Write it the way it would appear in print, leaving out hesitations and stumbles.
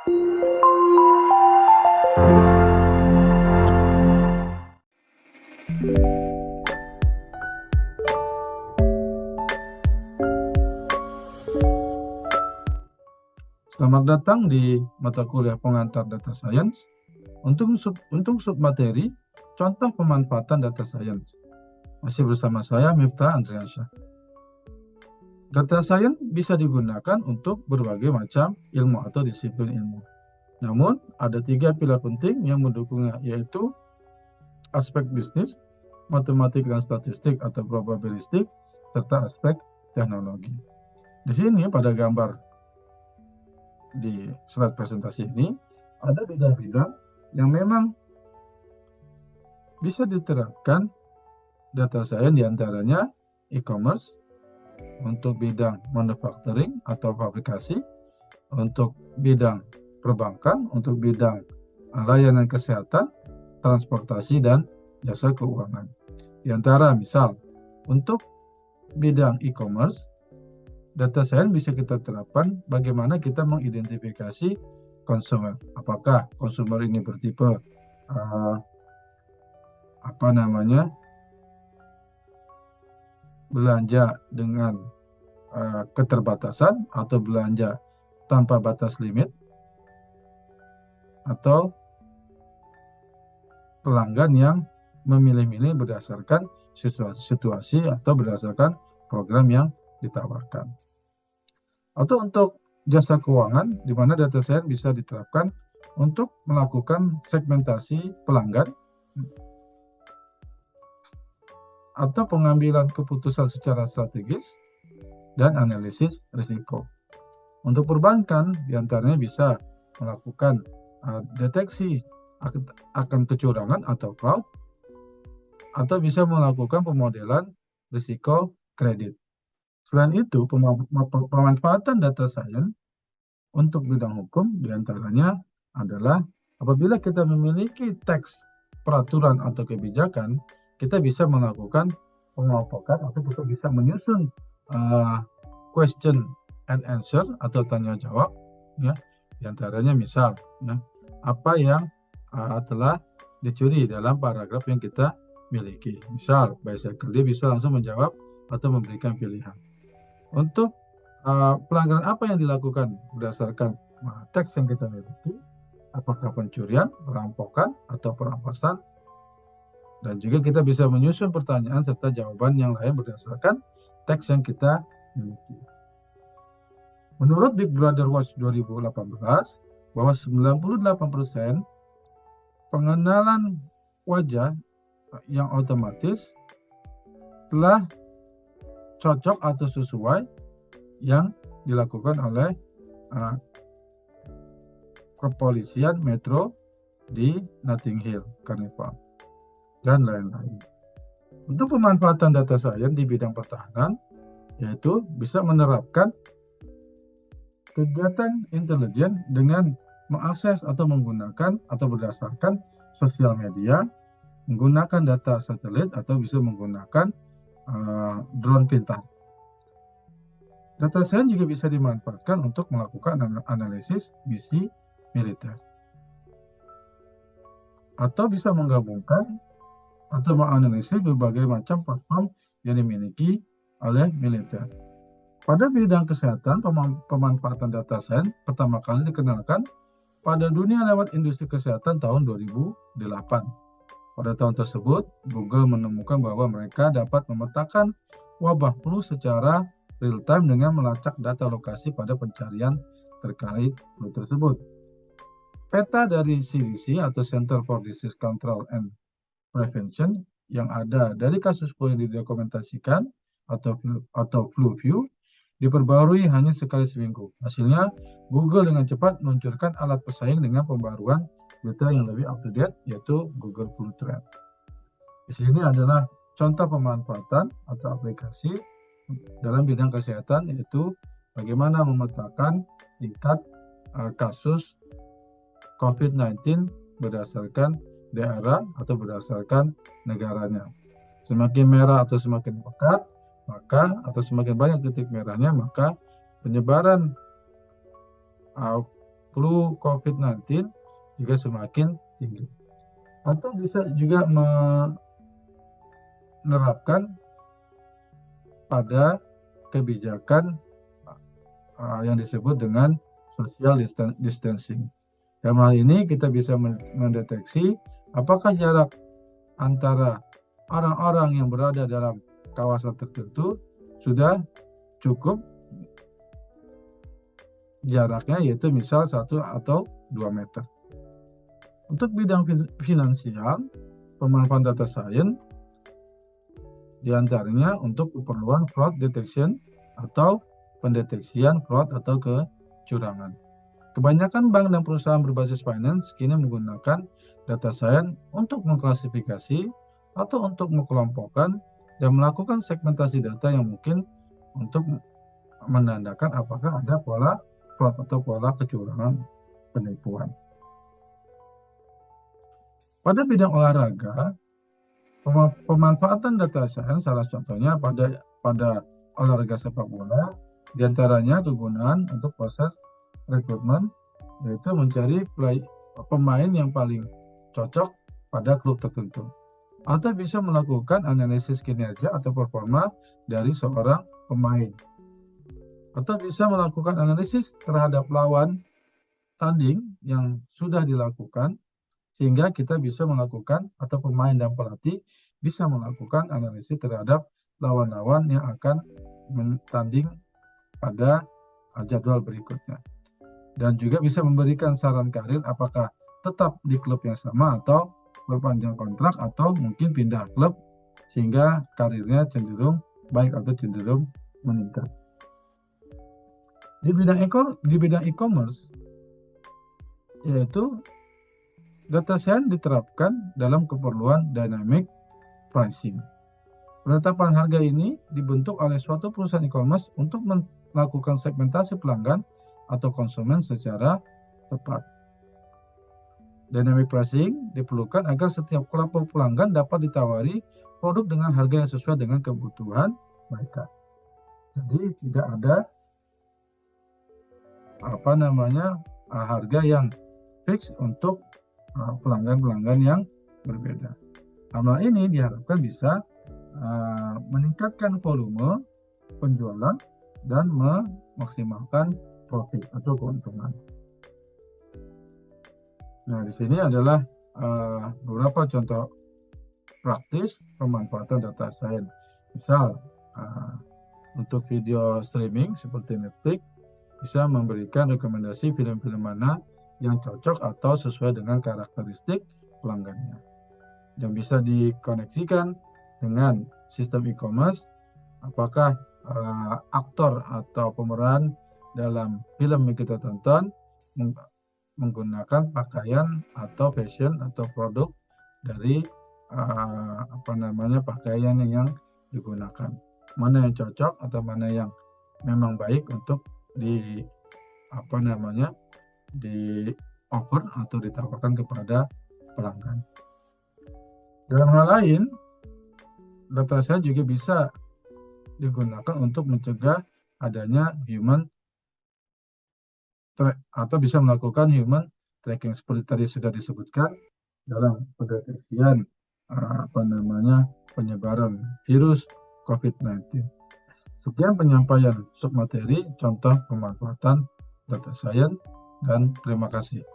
Selamat datang di mata kuliah pengantar Data Science. Untuk submateri, contoh pemanfaatan Data Science. Masih bersama saya, Miftah Andriansyah. Data Science bisa digunakan untuk berbagai macam ilmu atau disiplin ilmu. Namun, ada 3 pilar penting yang mendukungnya, yaitu aspek bisnis, matematik dan statistik atau probabilistik, serta aspek teknologi. Di sini pada gambar di slide presentasi ini ada bidang-bidang yang memang bisa diterapkan data science, diantaranya e-commerce, untuk bidang manufacturing atau fabrikasi, untuk bidang perbankan, untuk bidang layanan kesehatan, transportasi, dan jasa keuangan. Di antara misal untuk bidang e-commerce, data science bisa kita terapkan bagaimana kita mengidentifikasi konsumer. Apakah konsumer ini bertipe belanja dengan keterbatasan atau belanja tanpa batas limit, atau pelanggan yang memilih-milih berdasarkan situasi atau berdasarkan program yang ditawarkan. Atau untuk jasa keuangan, di mana data science bisa diterapkan untuk melakukan segmentasi pelanggan atau pengambilan keputusan secara strategis dan analisis risiko. Untuk perbankan, diantaranya bisa melakukan deteksi akan kecurangan atau fraud, atau bisa melakukan pemodelan risiko kredit. Selain itu, pemanfaatan data science untuk bidang hukum diantaranya adalah apabila kita memiliki teks peraturan atau kebijakan, kita bisa melakukan pengelompokan atau kita bisa menyusun question and answer atau tanya jawab, ya. Diantaranya misal, ya, apa yang telah dicuri dalam paragraf yang kita miliki. Misal, bicycle, dia bisa langsung menjawab atau memberikan pilihan. Untuk pelanggaran apa yang dilakukan berdasarkan teks yang kita miliki, apakah pencurian, perampokan, atau perampasan, dan juga kita bisa menyusun pertanyaan serta jawaban yang lain berdasarkan teks yang kita miliki. Menurut Big Brother Watch 2018, bahwa 98% pengenalan wajah yang otomatis telah cocok atau sesuai yang dilakukan oleh kepolisian metro di Notting Hill, Carnival, dan lain-lain. Untuk pemanfaatan data science di bidang pertahanan, yaitu bisa menerapkan kegiatan intelijen dengan mengakses atau menggunakan atau berdasarkan sosial media, menggunakan data satelit, atau bisa menggunakan drone pintar. Data science juga bisa dimanfaatkan untuk melakukan analisis misi militer, atau bisa menggabungkan atau menganalisis berbagai macam platform yang dimiliki oleh militer. Pada bidang kesehatan, pemanfaatan data science pertama kali dikenalkan pada dunia lewat industri kesehatan tahun 2008. Pada tahun tersebut, Google menemukan bahwa mereka dapat memetakan wabah flu secara real-time dengan melacak data lokasi pada pencarian terkait flu tersebut. Peta dari CDC atau Center for Disease Control and Prevention yang ada dari kasus flu yang didokumentasikan atau FluView diperbarui hanya sekali seminggu. Hasilnya, Google dengan cepat meluncurkan alat pesaing dengan pembaruan berita yang lebih up-to-date, yaitu Google Flu Trend. Di sini adalah contoh pemanfaatan atau aplikasi dalam bidang kesehatan, yaitu bagaimana memetakan tingkat kasus COVID-19 berdasarkan daerah atau berdasarkan negaranya. Semakin merah atau semakin pekat, maka atau semakin banyak titik merahnya, maka penyebaran flu COVID-19 juga semakin tinggi. Atau bisa juga menerapkan pada kebijakan yang disebut dengan social distancing. Dalam hal ini kita bisa mendeteksi apakah jarak antara orang-orang yang berada dalam kawasan tertentu sudah cukup jaraknya, yaitu misal 1 atau 2 meter. Untuk bidang finansial, pemanfaatan data science diantaranya untuk keperluan fraud detection atau pendeteksian fraud atau kecurangan. Kebanyakan bank dan perusahaan berbasis finance kini menggunakan data science untuk mengklasifikasi atau untuk mengelompokkan dan melakukan segmentasi data yang mungkin untuk menandakan apakah ada pola fraud atau pola kecurangan penipuan. Pada bidang olahraga, pemanfaatan data science salah contohnya pada olahraga sepak bola, diantaranya kegunaan untuk proses rekrutmen, yaitu mencari pemain yang paling cocok pada klub tertentu, atau bisa melakukan analisis kinerja atau performa dari seorang pemain, atau bisa melakukan analisis terhadap lawan tanding yang sudah dilakukan, sehingga kita bisa melakukan atau pemain dan pelatih bisa melakukan analisis terhadap lawan-lawan yang akan bertanding pada jadwal berikutnya. Dan juga bisa memberikan saran karir apakah tetap di klub yang sama atau berpanjang kontrak atau mungkin pindah klub sehingga karirnya cenderung baik atau cenderung meningkat. Di bidang e-commerce, yaitu data science diterapkan dalam keperluan dynamic pricing. Penetapan harga ini dibentuk oleh suatu perusahaan e-commerce untuk melakukan segmentasi pelanggan atau konsumen secara tepat. Dynamic pricing diperlukan agar setiap kelompok pelanggan dapat ditawari produk dengan harga yang sesuai dengan kebutuhan mereka. Jadi tidak ada harga yang fix untuk pelanggan-pelanggan yang berbeda. Hal ini diharapkan bisa meningkatkan volume penjualan dan memaksimalkan profit atau keuntungan. Nah, di sini adalah beberapa contoh praktis pemanfaatan data science. Misal untuk video streaming seperti Netflix bisa memberikan rekomendasi film-film mana yang cocok atau sesuai dengan karakteristik pelanggannya. Dan bisa dikoneksikan dengan sistem e-commerce, apakah aktor atau pemeran dalam film yang kita tonton menggunakan pakaian atau fashion atau produk dari pakaian yang digunakan. Mana yang cocok atau mana yang memang baik untuk di offer atau ditawarkan kepada pelanggan. Dalam hal lain, data science juga bisa digunakan untuk mencegah adanya atau bisa melakukan human tracking seperti tadi sudah disebutkan dalam pendeteksian penyebaran virus COVID-19. Sekian penyampaian submateri contoh pemanfaatan data science dan terima kasih.